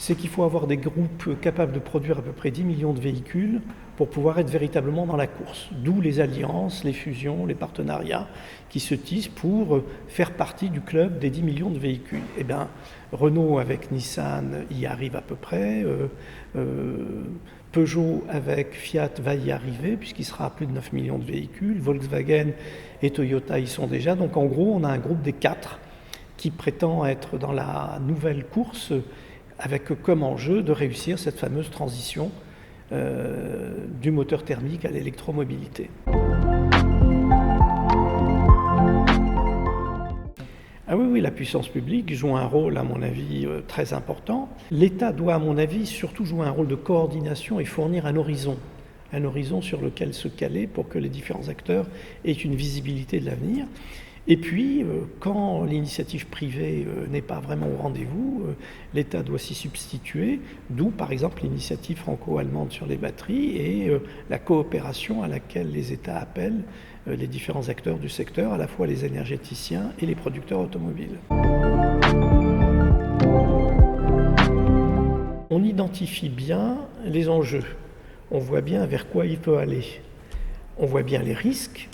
c'est qu'il faut avoir des groupes capables de produire à peu près 10 millions de véhicules pour pouvoir être véritablement dans la course. D'où les alliances, les fusions, les partenariats qui se tissent pour faire partie du club des 10 millions de véhicules. Eh bien, Renault avec Nissan y arrive à peu près, Peugeot avec Fiat va y arriver puisqu'il sera à plus de 9 millions de véhicules, Volkswagen et Toyota y sont déjà. Donc en gros, on a un groupe des 4 qui prétend être dans la nouvelle course avec comme enjeu de réussir cette fameuse transition du moteur thermique à l'électromobilité. Ah oui, la puissance publique joue un rôle, à mon avis, très important. L'État doit, à mon avis, surtout jouer un rôle de coordination et fournir un horizon sur lequel se caler pour que les différents acteurs aient une visibilité de l'avenir. Et puis, quand l'initiative privée n'est pas vraiment au rendez-vous, l'État doit s'y substituer, d'où par exemple l'initiative franco-allemande sur les batteries et la coopération à laquelle les États appellent les différents acteurs du secteur, à la fois les énergéticiens et les producteurs automobiles. On identifie bien les enjeux, on voit bien vers quoi il peut aller, on voit bien les risques.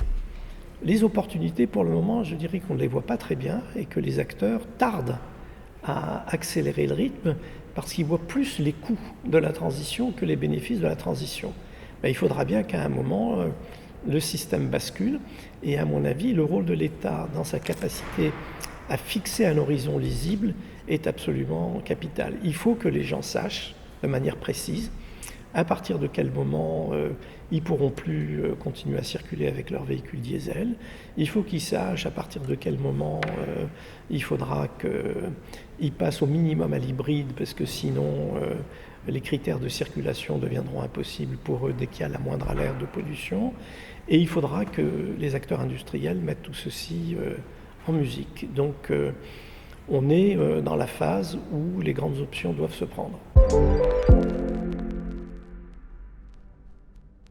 Les opportunités, pour le moment, je dirais qu'on ne les voit pas très bien et que les acteurs tardent à accélérer le rythme parce qu'ils voient plus les coûts de la transition que les bénéfices de la transition. Mais il faudra bien qu'à un moment, le système bascule et à mon avis, le rôle de l'État dans sa capacité à fixer un horizon lisible est absolument capital. Il faut que les gens sachent de manière précise à partir de quel moment ils ne pourront plus continuer à circuler avec leur véhicule diesel. Il faut qu'ils sachent à partir de quel moment il faudra qu'ils passent au minimum à l'hybride parce que sinon les critères de circulation deviendront impossibles pour eux dès qu'il y a la moindre alerte de pollution. Et il faudra que les acteurs industriels mettent tout ceci en musique. Donc on est dans la phase où les grandes options doivent se prendre.